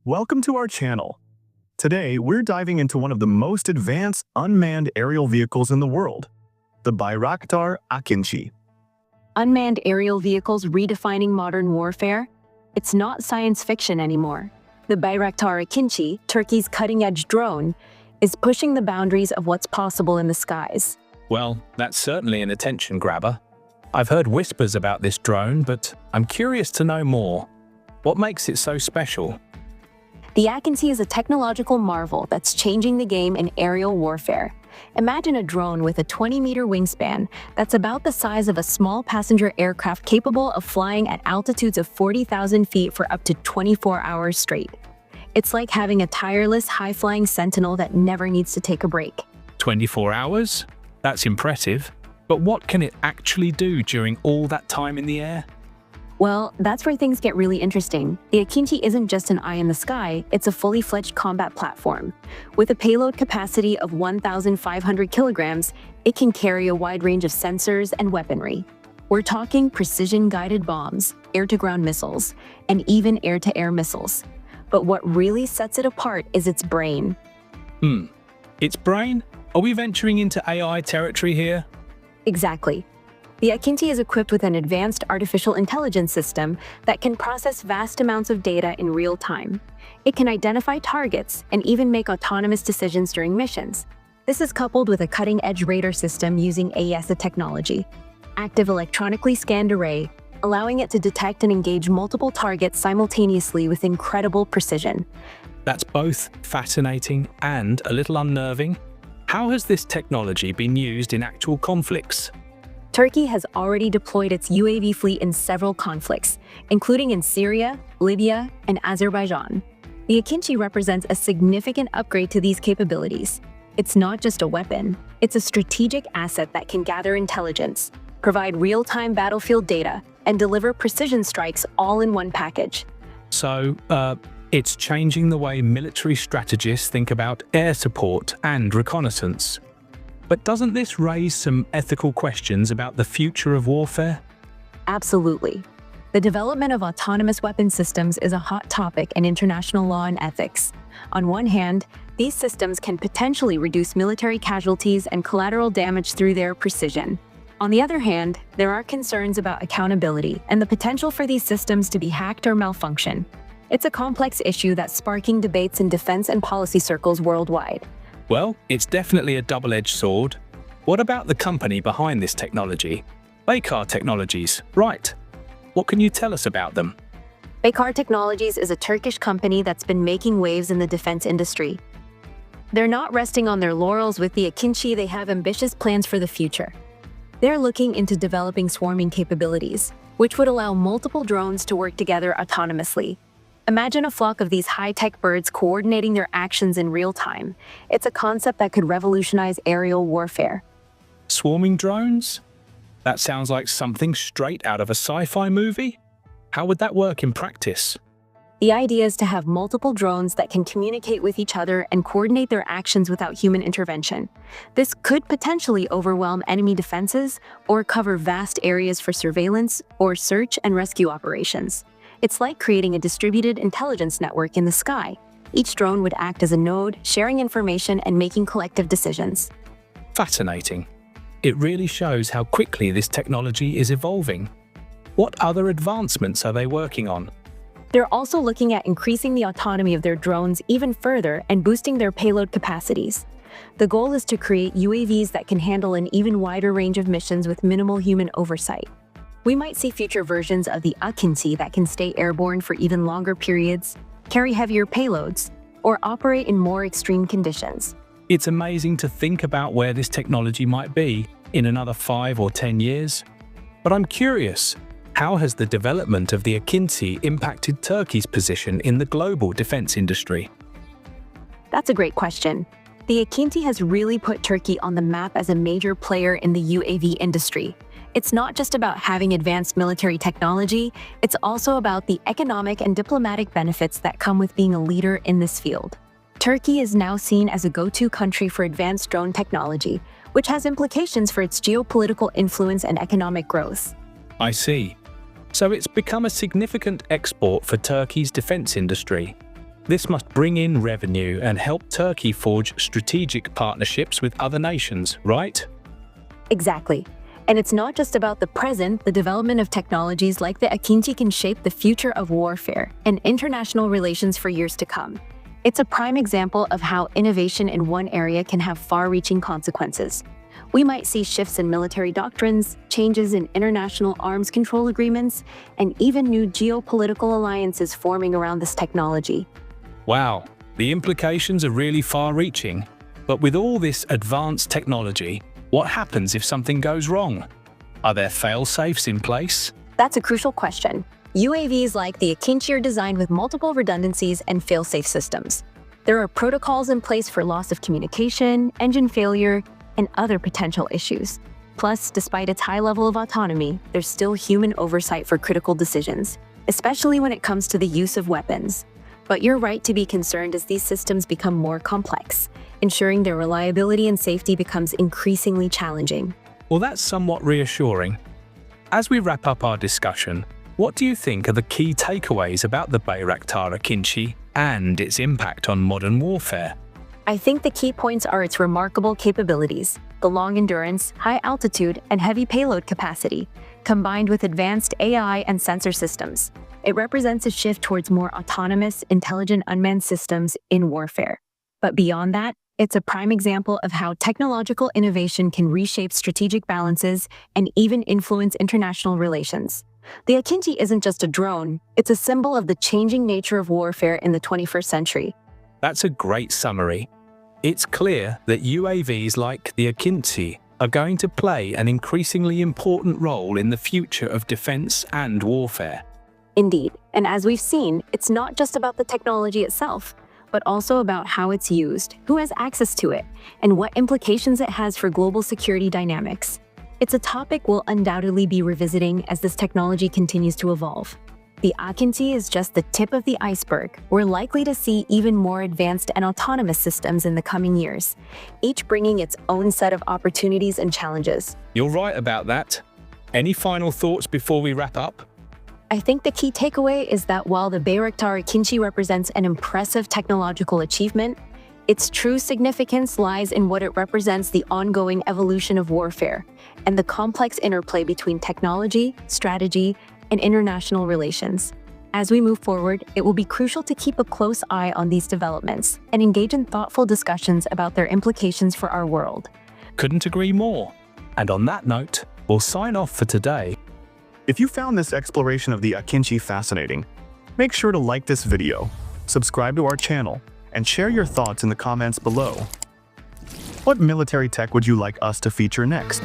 Welcome to our channel. Today, we're diving into one of the most advanced unmanned aerial vehicles in the world, the Bayraktar Akıncı. Unmanned aerial vehicles redefining modern warfare? It's not science fiction anymore. The Bayraktar Akıncı, Turkey's cutting-edge drone, is pushing the boundaries of what's possible in the skies. Well, that's certainly an attention grabber. I've heard whispers about this drone, but I'm curious to know more. What makes it so special? The Akinci is a technological marvel that's changing the game in aerial warfare. Imagine a drone with a 20-meter wingspan that's about the size of a small passenger aircraft capable of flying at altitudes of 40,000 feet for up to 24 hours straight. It's like having a tireless, high-flying sentinel that never needs to take a break. 24 hours? That's impressive. But what can it actually do during all that time in the air? Well, that's where things get really interesting. The Akinci isn't just an eye in the sky, it's a fully fledged combat platform. With a payload capacity of 1,500 kilograms, it can carry a wide range of sensors and weaponry. We're talking precision-guided bombs, air-to-ground missiles, and even air-to-air missiles. But what really sets it apart is its brain. Its brain? Are we venturing into AI territory here? Exactly. The Akinci is equipped with an advanced artificial intelligence system that can process vast amounts of data in real time. It can identify targets and even make autonomous decisions during missions. This is coupled with a cutting-edge radar system using AESA technology, active electronically scanned array, allowing it to detect and engage multiple targets simultaneously with incredible precision. That's both fascinating and a little unnerving. How has this technology been used in actual conflicts? Turkey has already deployed its UAV fleet in several conflicts, including in Syria, Libya, and Azerbaijan. The Akinci represents a significant upgrade to these capabilities. It's not just a weapon, it's a strategic asset that can gather intelligence, provide real-time battlefield data, and deliver precision strikes all in one package. So, it's changing the way military strategists think about air support and reconnaissance. But doesn't this raise some ethical questions about the future of warfare? Absolutely. The development of autonomous weapon systems is a hot topic in international law and ethics. On one hand, these systems can potentially reduce military casualties and collateral damage through their precision. On the other hand, there are concerns about accountability and the potential for these systems to be hacked or malfunction. It's a complex issue that's sparking debates in defense and policy circles worldwide. Well, it's definitely a double-edged sword. What about the company behind this technology? Bayraktar Technologies, right. What can you tell us about them? Bayraktar Technologies is a Turkish company that's been making waves in the defense industry. They're not resting on their laurels with the Akinci, they have ambitious plans for the future. They're looking into developing swarming capabilities, which would allow multiple drones to work together autonomously. Imagine a flock of these high-tech birds coordinating their actions in real time. It's a concept that could revolutionize aerial warfare. Swarming drones? That sounds like something straight out of a sci-fi movie. How would that work in practice? The idea is to have multiple drones that can communicate with each other and coordinate their actions without human intervention. This could potentially overwhelm enemy defenses or cover vast areas for surveillance or search and rescue operations. It's like creating a distributed intelligence network in the sky. Each drone would act as a node, sharing information and making collective decisions. Fascinating. It really shows how quickly this technology is evolving. What other advancements are they working on? They're also looking at increasing the autonomy of their drones even further and boosting their payload capacities. The goal is to create UAVs that can handle an even wider range of missions with minimal human oversight. We might see future versions of the Akinci that can stay airborne for even longer periods, carry heavier payloads, or operate in more extreme conditions. It's amazing to think about where this technology might be in another 5 or 10 years. But I'm curious, how has the development of the Akinci impacted Turkey's position in the global defense industry? That's a great question. The Akinci has really put Turkey on the map as a major player in the UAV industry. It's not just about having advanced military technology, it's also about the economic and diplomatic benefits that come with being a leader in this field. Turkey is now seen as a go-to country for advanced drone technology, which has implications for its geopolitical influence and economic growth. I see. So it's become a significant export for Turkey's defense industry. This must bring in revenue and help Turkey forge strategic partnerships with other nations, right? Exactly. And it's not just about the present, the development of technologies like the Akinci can shape the future of warfare and international relations for years to come. It's a prime example of how innovation in one area can have far-reaching consequences. We might see shifts in military doctrines, changes in international arms control agreements, and even new geopolitical alliances forming around this technology. Wow, the implications are really far-reaching. But with all this advanced technology, what happens if something goes wrong? Are there fail-safes in place? That's a crucial question. UAVs like the Akinci are designed with multiple redundancies and fail-safe systems. There are protocols in place for loss of communication, engine failure, and other potential issues. Plus, despite its high level of autonomy, there's still human oversight for critical decisions, especially when it comes to the use of weapons. But you're right to be concerned as these systems become more complex. Ensuring their reliability and safety becomes increasingly challenging. Well, that's somewhat reassuring. As we wrap up our discussion, what do you think are the key takeaways about the Bayraktar Akıncı and its impact on modern warfare? I think the key points are its remarkable capabilities, the long endurance, high altitude, and heavy payload capacity, combined with advanced AI and sensor systems. It represents a shift towards more autonomous, intelligent unmanned systems in warfare. But beyond that, it's a prime example of how technological innovation can reshape strategic balances and even influence international relations. The Akinci isn't just a drone, it's a symbol of the changing nature of warfare in the 21st century. That's a great summary. It's clear that UAVs like the Akinci are going to play an increasingly important role in the future of defense and warfare. Indeed, and as we've seen, it's not just about the technology itself, but also about how it's used, who has access to it, and what implications it has for global security dynamics. It's a topic we'll undoubtedly be revisiting as this technology continues to evolve. The Akinci is just the tip of the iceberg. We're likely to see even more advanced and autonomous systems in the coming years, each bringing its own set of opportunities and challenges. You're right about that. Any final thoughts before we wrap up? I think the key takeaway is that while the Bayraktar Akıncı represents an impressive technological achievement, its true significance lies in what it represents: the ongoing evolution of warfare and the complex interplay between technology, strategy, and international relations. As we move forward, it will be crucial to keep a close eye on these developments and engage in thoughtful discussions about their implications for our world. Couldn't agree more. And on that note, we'll sign off for today. If you found this exploration of the Akinci fascinating, make sure to like this video, subscribe to our channel, and share your thoughts in the comments below. What military tech would you like us to feature next?